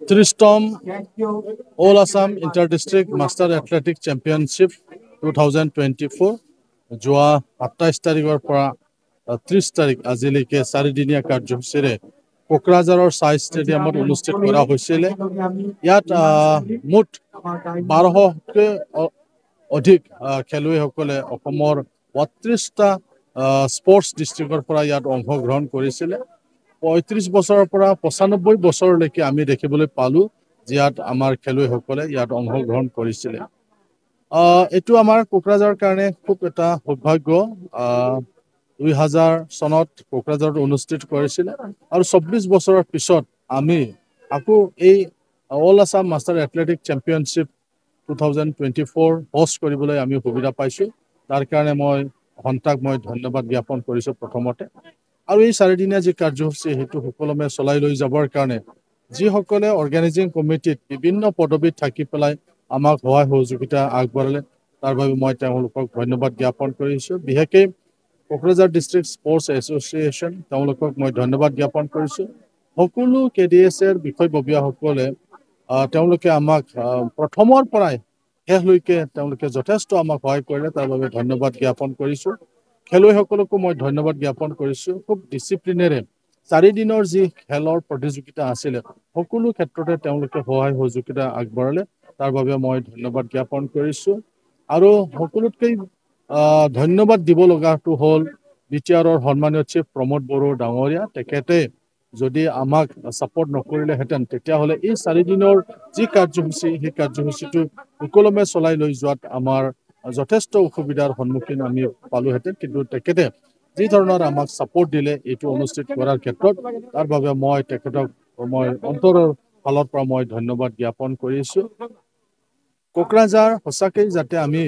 30তম all Assam inter district master athletic championship 2024 যোৱা 27 তাৰিখৰ পৰা 30 তাৰিখ আজিলৈকে 4দিনীয়া কাৰ্যসূচীৰে কোকৰাঝাৰৰ চাই ষ্টেডিয়ামত অনুষ্ঠিত কৰা হৈছিল। ইয়াত মুঠ 1200তকৈ অধিক খেলুৱৈসকলে অসমৰ 32টা স্পৰ্টছ ডিষ্ট্ৰিক্টৰ পৰা ইয়াত অংশগ্ৰহণ কৰিছিলে। 35 বছৰৰ পৰা 95 বছৰলৈকে আমি দেখিবলৈ পালোঁ যে ইয়াত আমাৰ খেলুৱৈসকলে ইয়াত অংশগ্ৰহণ কৰিছিলে। এইটো আমাৰ কোকৰাঝাৰৰ কাৰণে খুব এটা সৌভাগ্য। 2000 চনত কোকৰাঝাৰত অনুষ্ঠিত কৰিছিলে আৰু 24 বছৰৰ পিছত আমি আকৌ এই all Assam master athletic championship 2024 host কৰিবলৈ আমি সুবিধা পাইছোঁ। তাৰ কাৰণে মই সন্তাক ধন্যবাদ জ্ঞাপন কৰিছোঁ প্ৰথমতে। আৰু এই 4দিনীয়া যি কাৰ্যসূচী সেইটো সুকলমে চলাই লৈ যাবৰ কাৰণে যিসকলে অৰ্গেনাইজিং কমিটিত বিভিন্ন পদবীত থাকি পেলাই আমাক সহায় সহযোগিতা আগবঢ়ালে তাৰ বাবে মই তেওঁলোকক ধন্যবাদ জ্ঞাপন কৰিছোঁ। বিশেষকৈ কোকৰাঝাৰ ডিষ্ট্ৰিক্ট স্পৰ্টছ এছ'চিয়েশ্যন তেওঁলোকক মই ধন্যবাদ জ্ঞাপন কৰিছোঁ। সকলো KDSৰ বিষয়ববীয়াসকলে তেওঁলোকে আমাক প্ৰথমৰ পৰাই শেষলৈকে তেওঁলোকে যথেষ্ট আমাক সহায় কৰিলে, তাৰ বাবে ধন্যবাদ জ্ঞাপন কৰিছোঁ। খেলুৱৈসকলকো মই ধন্যবাদ জ্ঞাপন কৰিছোঁ। খুব ডিচিপ্লিনেৰে 4 দিনৰ যি খেলৰ প্ৰতিযোগিতা আছিলে সকলো ক্ষেত্ৰতে তেওঁলোকে সহায় সহযোগিতা আগবঢ়ালে, তাৰ বাবে মই ধন্যবাদ জ্ঞাপন কৰিছোঁ। আৰু সকলোতকৈ ধন্যবাদ দিব লগাটো হ'ল BTRৰ সন্মানীয় চিফ প্ৰমোদ বড়ো ডাঙৰীয়া। তেখেতে যদি আমাক ছাপৰ্ট নকৰিলেহেঁতেন তেতিয়াহ'লে এই 4 দিনৰ যি কাৰ্যসূচী সেই কাৰ্যসূচীটো সুকলমে চলাই লৈ যোৱাত আমাৰ যথেষ্ট অসুবিধাৰ সন্মুখীন আমি পালোহেঁতেন। কিন্তু তেখেতে যি ধৰণৰ আমাক ছাপৰ্ট দিলে এইটো অনুষ্ঠিত কৰাৰ ক্ষেত্ৰত, তাৰ বাবে মই তেখেতক অন্তৰৰ ফালৰ পৰা মই ধন্যবাদ জ্ঞাপন কৰিছোঁ। কোকৰাঝাৰ সঁচাকৈ যাতে আমি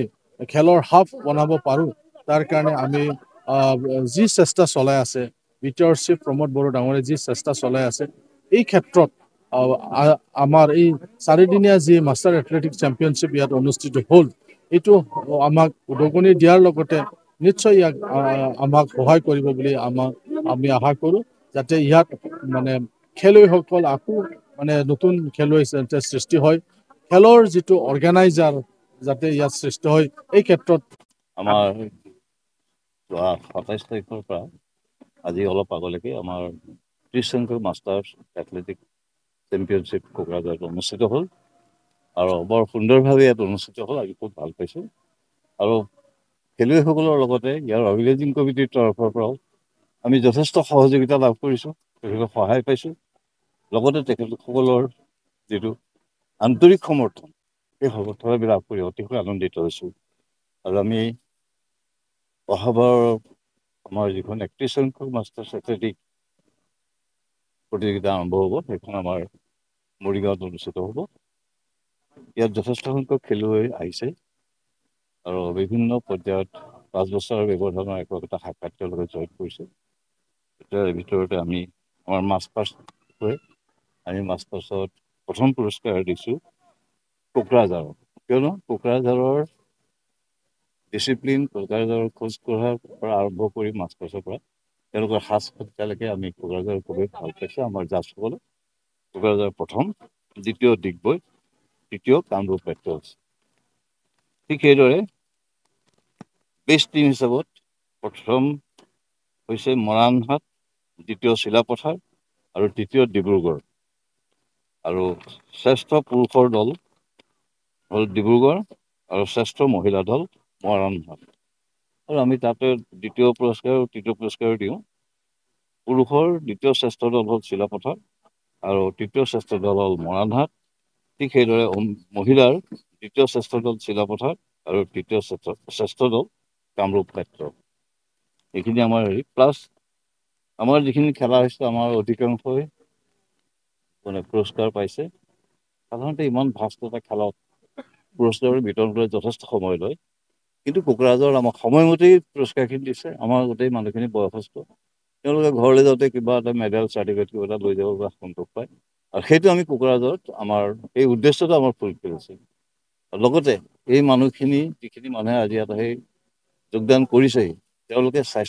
খেলৰ হাব বনাব পাৰোঁ তাৰ কাৰণে আমি যি চেষ্টা চলাই আছে, BTR চিফ প্ৰমোদ বড়ো ডাঙৰীয়াই যি চেষ্টা চলাই আছে, এই ক্ষেত্ৰত আমাৰ এই 4দিনীয়া যি মাষ্টাৰ এথলেটিক চেম্পিয়নশ্বিপ ইয়াত অনুষ্ঠিত হ'ল, এইটো আমাক উদগনি দিয়াৰ লগতে নিশ্চয় ইয়াক আমাক সহায় কৰিব বুলি আমি আশা কৰোঁ, যাতে ইয়াত খেলুৱৈসকল আকৌ নতুন খেলুৱৈ সৃষ্টি হয়, খেলৰ যিটো অৰ্গেনাইজাৰ যাতে ইয়াত সৃষ্টি হয়। এই ক্ষেত্ৰত আমাৰ 27 তাৰিখৰ পৰা আজি অলপ আগলৈকে আমাৰ 30সংখ্যক মাষ্টাৰ্ছ এথলেটিক চেম্পিয়নশ্বিপ কোকৰাঝাৰত অনুষ্ঠিত হ'ল আৰু বৰ সুন্দৰভাৱে ইয়াত অনুষ্ঠিত হ'ল। আমি খুব ভাল পাইছোঁ আৰু খেলুৱৈসকলৰ লগতে ইয়াৰ অৰ্গেনাইজিং কমিটিৰ তৰফৰ পৰাও আমি যথেষ্ট সহযোগিতা লাভ কৰিছোঁ, তেখেতক সহায় পাইছোঁ। লগতে তেখেতসকলৰ যিটো আন্তৰিক সমৰ্থন, সেই সমৰ্থনবিলাক লাভ কৰি অতিশয় আনন্দিত হৈছোঁ। আৰু আমি অহাবাৰ আমাৰ যিখন 31সংখ্যক মাষ্টাৰ্ছ এথলেটিক প্ৰতিযোগিতা আৰম্ভ হ'ব, সেইখন আমাৰ মৰিগাঁৱত অনুষ্ঠিত হ'ব। ইয়াত যথেষ্ট সংখ্যক খেলুৱৈ আহিছে আৰু বিভিন্ন পৰ্যায়ত 5 বছৰৰ ব্যৱধানৰ একোটা শাখাত তেওঁলোকে জইন কৰিছে। তাৰ ভিতৰতে আমি আমাৰ মাষ্টাৰ্ছত প্ৰথম পুৰস্কাৰ দিছোঁ কোকৰাঝাৰক, কিয়নো কোকৰাঝাৰৰ ডিচিপ্লিন, কোকৰাঝাৰৰ খোজ কঢ়াৰ পৰা আৰম্ভ কৰি মাষ্টাৰ্ছৰ পৰা তেওঁলোকৰ সাজ সজ্জালৈকে আমি কোকৰাঝাৰৰ খুবেই ভাল পাইছোঁ। আমাৰ জাজসকলে কোকৰাঝাৰ প্ৰথম, দ্বিতীয় ডিগবৈ, তৃতীয় কামৰূপ মেট্ৰ'ছ। ঠিক সেইদৰে বেষ্ট টিম হিচাপত প্ৰথম হৈছে মৰাণহাট, দ্বিতীয় চিলাপথাৰ আৰু তৃতীয় ডিব্ৰুগড়। আৰু শ্ৰেষ্ঠ পুৰুষৰ দল হ'ল ডিব্ৰুগড় আৰু শ্ৰেষ্ঠ মহিলা দল মৰাণহাট। আৰু আমি তাতে দ্বিতীয় পুৰস্কাৰ আৰু তৃতীয় পুৰস্কাৰ দিওঁ। পুৰুষৰ দ্বিতীয় শ্ৰেষ্ঠ দল হ'ল চিলাপথাৰ আৰু তৃতীয় শ্ৰেষ্ঠ দল হ'ল মৰাণহাট। ঠিক সেইদৰে মহিলাৰ দ্বিতীয় শ্ৰেষ্ঠ দল চিলাপথাৰ আৰু তৃতীয় শ্ৰেষ্ঠ দল কামৰূপ মেট্ৰ'। এইখিনি আমাৰ প্লাছ আমাৰ যিখিনি খেলা হৈছে, আমাৰ অধিকাংশই পুৰস্কাৰ পাইছে। সাধাৰণতে ইমান ভাষ্ট এটা খেলত পুৰস্কাৰ বিতৰণ কৰি যথেষ্ট সময় লয়, কিন্তু কোকৰাঝাৰত আমাক সময়মতেই পুৰস্কাৰখিনি দিছে। আমাৰ গোটেই মানুহখিনি বয়সস্থ, তেওঁলোকে ঘৰলৈ যাওঁতে কিবা এটা মেডেল, চাৰ্টিফিকেট কিবা এটা লৈ যাব বা সন্তোষ পায়। আৰু সেইটো আমি কোকৰাঝাৰত আমাৰ এই উদ্দেশ্যটো আমাৰ ফুলফিল হৈছে। লগতে এই মানুহখিনি যিখিনি মানুহে আজি ইয়াত যোগদান কৰিছেহি, তেওঁলোকে স্বাস্থ্য